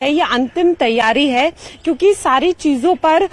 ये अंतिम तैयारी है, क्योंकि सारी चीजों पर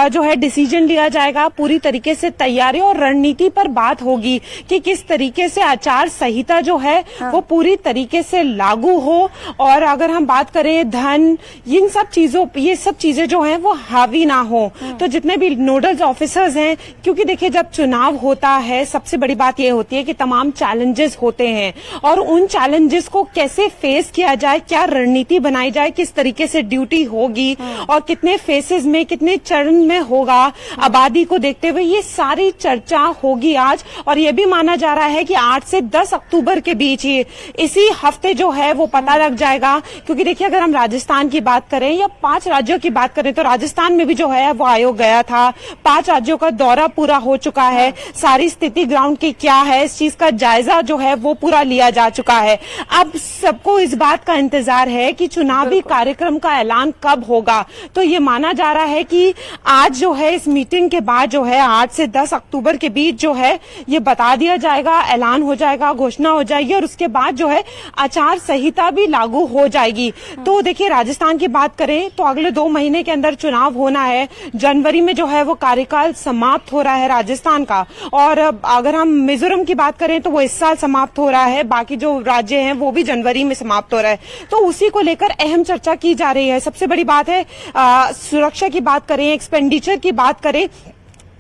जो है डिसीजन लिया जाएगा। पूरी तरीके से तैयारी और रणनीति पर बात होगी कि किस तरीके से आचार संहिता जो है वो पूरी तरीके से लागू हो। और अगर हम बात करें धन, इन सब चीजों, ये सब चीजें जो हैं वो हावी ना हो। तो जितने भी नोडल ऑफिसर्स हैं, क्योंकि देखिए जब चुनाव होता है सबसे बड़ी बात ये होती है कि तमाम चैलेंजेस होते हैं और उन चैलेंजेस को कैसे फेस किया जाए, क्या रणनीति बनाई जाए, किस तरीके से ड्यूटी होगी और कितने फेसेस में, कितने चरण में होगा, आबादी को देखते हुए ये सारी चर्चा होगी आज। और ये भी माना जा रहा है कि 8 से 10 अक्टूबर के बीच ही इसी हफ्ते जो है वो पता लग जाएगा। क्योंकि देखिए अगर हम राजस्थान की बात करें या 5 राज्यों की बात करें तो राजस्थान में भी जो है वो आयोग गया था। 5 राज्यों का दौरा पूरा हो चुका है, सारी स्थिति ग्राउंड की क्या है इस चीज का जायजा जो है वो पूरा लिया जा चुका है। अब सबको इस बात का इंतजार है कि चुनावी कार्यक्रम का ऐलान कब होगा। तो ये माना जा रहा है कि आज जो है इस मीटिंग के बाद जो है 8 से 10 अक्टूबर के बीच जो है ये बता दिया जाएगा, ऐलान हो जाएगा, घोषणा हो जाएगी और उसके बाद जो है आचार संहिता भी लागू हो जाएगी। तो देखिए राजस्थान की बात करें तो अगले 2 महीने के अंदर चुनाव होना है। जनवरी में जो है वो कार्यकाल समाप्त हो रहा है राजस्थान का। और अगर हम मिजोरम की बात करें तो वो इस साल समाप्त हो रहा है, बाकी जो राज्य हैं वो भी जनवरी में समाप्त हो रहा है। तो उसी को लेकर अहम चर्चा की जा रही है। सबसे बड़ी बात है सुरक्षा की बात करें, एक्सपेंडिचर की बात करें,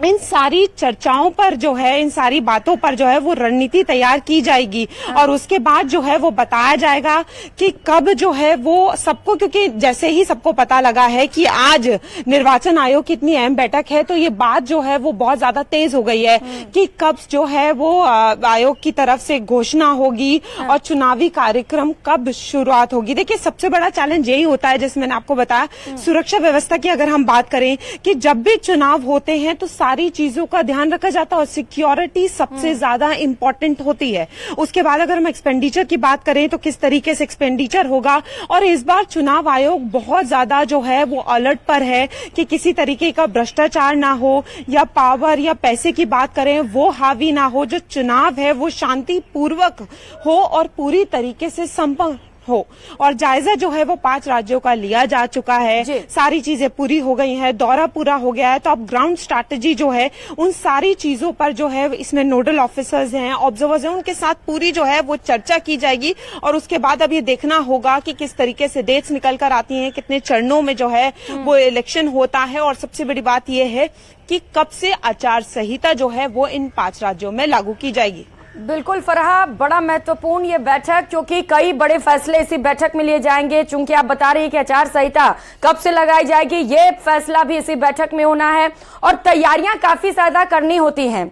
इन सारी चर्चाओं पर जो है, इन सारी बातों पर जो है वो रणनीति तैयार की जाएगी। और उसके बाद जो है वो बताया जाएगा कि कब जो है वो सबको, क्योंकि जैसे ही सबको पता लगा है कि आज निर्वाचन आयोग की इतनी अहम बैठक है तो ये बात जो है वो बहुत ज्यादा तेज हो गई है कि कब जो है वो आयोग की तरफ से घोषणा होगी और चुनावी कार्यक्रम कब शुरुआत होगी। देखिए सबसे बड़ा चैलेंज यही होता है, जैसे मैंने आपको बताया, सुरक्षा व्यवस्था की अगर हम बात करें कि जब भी चुनाव होते हैं तो सारी चीजों का ध्यान रखा जाता है और सिक्योरिटी सबसे ज्यादा इंपॉर्टेंट होती है। उसके बाद अगर हम एक्सपेंडिचर की बात करें तो किस तरीके से एक्सपेंडिचर होगा। और इस बार चुनाव आयोग बहुत ज्यादा जो है वो अलर्ट पर है कि किसी तरीके का भ्रष्टाचार ना हो या पावर या पैसे की बात करें वो हावी ना हो। जो चुनाव है वो शांतिपूर्वक हो और पूरी तरीके से संपन्न हो। और जायजा जो है वो 5 राज्यों का लिया जा चुका है, सारी चीजें पूरी हो गई हैं, दौरा पूरा हो गया है। तो अब ग्राउंड स्ट्रैटेजी जो है उन सारी चीजों पर जो है इसमें नोडल ऑफिसर्स हैं, ऑब्जर्वर्स हैं, उनके साथ पूरी जो है वो चर्चा की जाएगी। और उसके बाद अब ये देखना होगा कि किस तरीके से डेट्स निकल कर आती हैं, कितने चरणों में जो है वो इलेक्शन होता है। और सबसे बड़ी बात ये है कि कब से आचार संहिता जो है वो इन 5 राज्यों में लागू की जाएगी। बिल्कुल फराह, बड़ा महत्वपूर्ण ये बैठक, क्योंकि कई बड़े फैसले इसी बैठक में लिए जाएंगे। चूंकि आप बता रही है कि आचार संहिता कब से लगाई जाएगी, ये फैसला भी इसी बैठक में होना है और तैयारियां काफी ज्यादा करनी होती हैं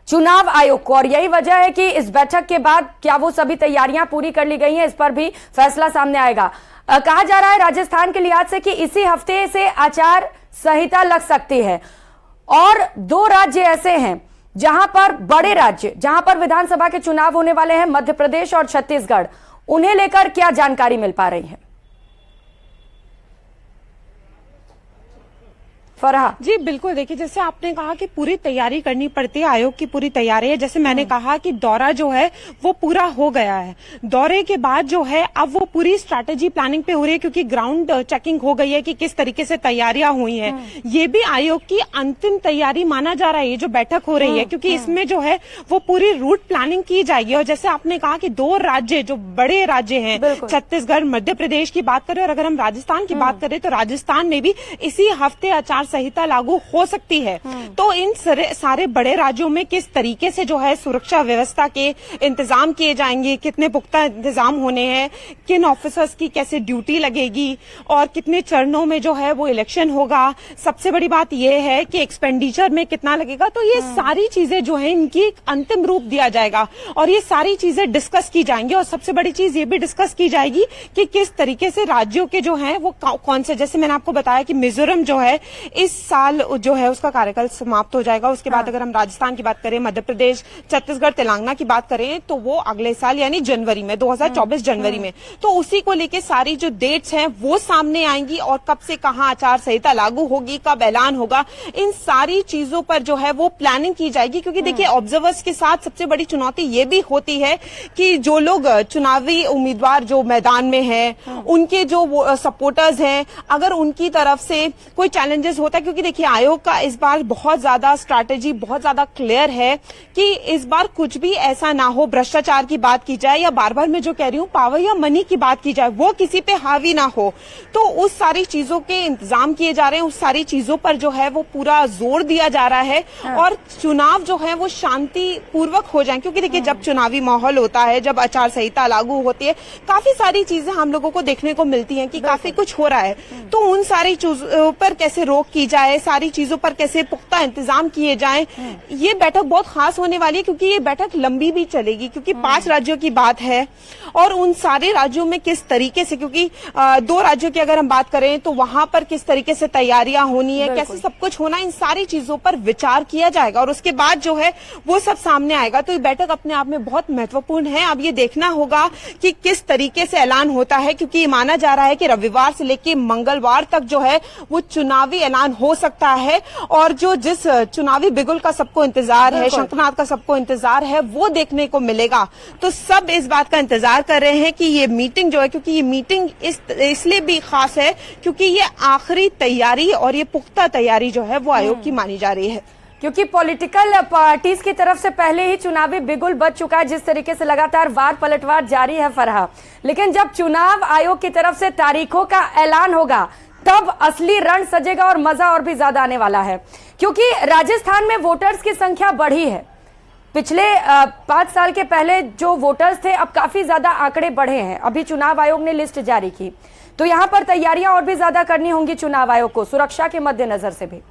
चुनाव आयोग को। और यही वजह है कि इस बैठक के बाद क्या वो सभी तैयारियां पूरी कर ली गई हैं, इस पर भी फैसला सामने आएगा। कहा जा रहा है राजस्थान के लिहाज से कि इसी हफ्ते से आचार संहिता लग सकती है। और 2 राज्य ऐसे हैं जहां पर बड़े राज्य, जहां पर विधानसभा के चुनाव होने वाले हैं, मध्य प्रदेश और छत्तीसगढ़, उन्हें लेकर क्या जानकारी मिल पा रही है फराह? जी बिल्कुल, देखिए जैसे आपने कहा कि पूरी तैयारी करनी पड़ती है, आयोग की पूरी तैयारी है। जैसे मैंने कहा कि दौरा जो है वो पूरा हो गया है। दौरे के बाद जो है अब वो पूरी स्ट्रैटेजी प्लानिंग पे हो रही है, क्योंकि ग्राउंड चेकिंग हो गई है कि किस तरीके से तैयारियां हुई हैं। ये भी आयोग की अंतिम तैयारी माना जा रहा है, ये जो बैठक हो रही है, क्योंकि इसमें जो है वो पूरी रूट प्लानिंग की जाएगी। और जैसे आपने कहा कि 2 राज्य जो बड़े राज्य हैं, छत्तीसगढ़, मध्य प्रदेश की बात करें, और अगर हम राजस्थान की बात करें तो राजस्थान में भी इसी हफ्ते आचार संहिता लागू हो सकती है। तो इन सारे बड़े राज्यों में किस तरीके से जो है सुरक्षा व्यवस्था के इंतजाम किए जाएंगे, कितने पुख्ता इंतजाम होने हैं, किन ऑफिसर्स की कैसे ड्यूटी लगेगी और कितने चरणों में जो है वो इलेक्शन होगा। सबसे बड़ी बात यह है कि एक्सपेंडिचर में कितना लगेगा। तो ये सारी चीजें जो है इनकी एक अंतिम रूप दिया जाएगा और ये सारी चीजें डिस्कस की जाएंगी। और सबसे बड़ी चीज ये भी डिस्कस की जाएगी कि किस तरीके से राज्यों के जो है वो कौन से, जैसे मैंने आपको बताया कि मिजोरम जो है इस साल जो है उसका कार्यकाल समाप्त हो जाएगा। उसके बाद अगर हम राजस्थान की बात करें, मध्य प्रदेश, छत्तीसगढ़, तेलंगाना की बात करें तो वो अगले साल यानी जनवरी में 2024 जनवरी में, तो उसी को लेके सारी जो डेट्स हैं वो सामने आएंगी और कब से कहां आचार संहिता लागू होगी, कब ऐलान होगा, इन सारी चीजों पर जो है वो प्लानिंग की जाएगी। क्योंकि देखिए ऑब्जर्वर्स के साथ सबसे बड़ी चुनौती ये भी होती है कि जो लोग चुनावी उम्मीदवार जो मैदान में हैं, उनके जो सपोर्टर्स हैं, अगर उनकी तरफ से कोई चैलेंजेस होता है, क्योंकि देखिए आयोग का इस बार बहुत ज्यादा स्ट्रैटेजी बहुत ज्यादा क्लियर है कि इस बार कुछ भी ऐसा ना हो, भ्रष्टाचार की बात की जाए या बार बार मैं जो कह रही हूँ पावर या मनी की बात की जाए, वो किसी पे हावी ना हो। तो उस सारी चीजों के इंतजाम किए जा रहे हैं, उस सारी चीजों पर जो है वो पूरा जोर दिया जा रहा है और चुनाव जो है वो शांति पूर्वक हो जाए। क्योंकि देखिए जब चुनावी माहौल होता है, जब आचार संहिता लागू होती है, काफी सारी चीजें हम लोगों को देखने को मिलती हैं कि काफी कुछ हो रहा है। तो उन सारी चीजों पर कैसे रोक की जाए, सारी चीजों पर कैसे पुख्ता इंतजाम किए जाएं, ये बैठक बहुत खास होने वाली है। क्योंकि ये बैठक लंबी भी चलेगी, क्योंकि 5 राज्यों की बात है और उन सारे राज्यों में किस तरीके से, क्योंकि 2 राज्यों की अगर हम बात करें तो वहां पर किस तरीके से तैयारियां होनी है, कैसे सब कुछ होना, इन सारी चीजों पर विचार किया जाएगा और उसके बाद जो है वो सब सामने आएगा। तो ये बैठक अपने आप में बहुत महत्वपूर्ण है। अब ये देखना होगा कि किस तरीके से ऐलान होता है, क्योंकि ये माना जा रहा है कि रविवार से लेकर मंगलवार तक जो है वो चुनावी ऐलान हो सकता है और जो जिस चुनावी बिगुल का सबको इंतजार है, शंखनाद का सबको इंतजार है, वो देखने को मिलेगा। तो सब इस बात का इंतजार कर रहे हैं कि ये मीटिंग जो है, क्योंकि ये मीटिंग इसलिए भी खास है क्योंकि ये आखिरी तैयारी और ये पुख्ता तैयारी जो है वो आयोग की मानी जा रही है। क्योंकि पॉलिटिकल पार्टीज की तरफ से पहले ही चुनावी बिगुल बज चुका है, जिस तरीके से लगातार वार पलटवार जारी है फरहा। लेकिन जब चुनाव आयोग की तरफ से तारीखों का ऐलान होगा तब असली रण सजेगा और मजा और भी ज्यादा आने वाला है। क्योंकि राजस्थान में वोटर्स की संख्या बढ़ी है। पिछले 5 साल के पहले जो वोटर्स थे, अब काफी ज्यादा आंकड़े बढ़े हैं। अभी चुनाव आयोग ने लिस्ट जारी की, तो यहाँ पर तैयारियां और भी ज्यादा करनी होंगी चुनाव आयोग को, सुरक्षा के मद्देनजर से भी।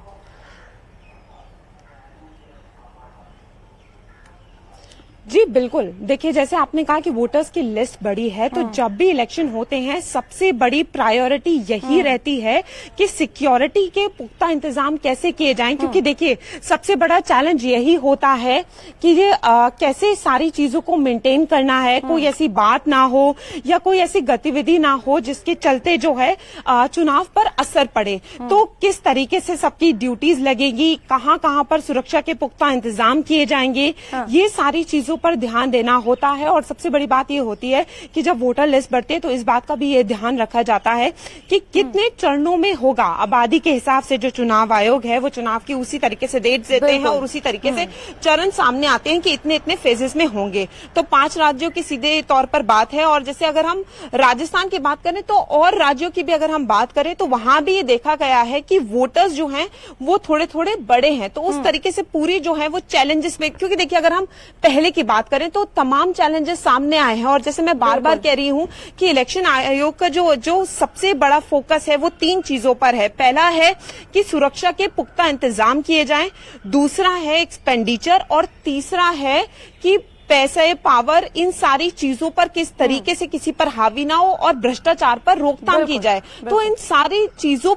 जी बिल्कुल, देखिए जैसे आपने कहा कि वोटर्स की लिस्ट बड़ी है, तो जब भी इलेक्शन होते हैं सबसे बड़ी प्रायोरिटी यही रहती है कि सिक्योरिटी के पुख्ता इंतजाम कैसे किए जाएं। क्योंकि देखिए सबसे बड़ा चैलेंज यही होता है कि ये कैसे सारी चीजों को मेंटेन करना है, कोई ऐसी बात ना हो या कोई ऐसी गतिविधि ना हो जिसके चलते जो है चुनाव पर असर पड़े। तो किस तरीके से सबकी ड्यूटीज लगेगी, कहाँ कहाँ पर सुरक्षा के पुख्ता इंतजाम किए जाएंगे, ये सारी चीजों पर ध्यान देना होता है। और सबसे बड़ी बात ये होती है कि जब वोटर लिस्ट बढ़ती है तो इस बात का भी ये ध्यान रखा जाता है कि कितने चरणों में होगा। आबादी के हिसाब से जो चुनाव आयोग है वो चुनाव की उसी तरीके से डेट देते हैं और उसी तरीके से चरण सामने आते हैं कि इतने इतने फेजेस में होंगे। तो 5 राज्यों की सीधे तौर पर बात है। और जैसे अगर हम राजस्थान की बात करें तो और राज्यों की भी अगर हम बात करें तो वहां भी ये देखा गया है कि वोटर्स जो हैं वो थोड़े थोड़े बड़े हैं। तो उस तरीके से पूरी जो है वो चैलेंजेस में, क्योंकि देखिए अगर हम पहले की बात करें तो तमाम चैलेंजेस सामने आए हैं। और जैसे मैं बार बार कह रही हूं कि इलेक्शन आयोग का जो सबसे बड़ा फोकस है वो 3 चीजों पर है। पहला है कि सुरक्षा के पुख्ता इंतजाम किए जाएं, दूसरा है एक्सपेंडिचर और तीसरा है कि पैसे, पावर, इन सारी चीजों पर किस तरीके से किसी पर हावी ना हो और भ्रष्टाचार पर रोकथाम की जाए। तो इन सारी चीजों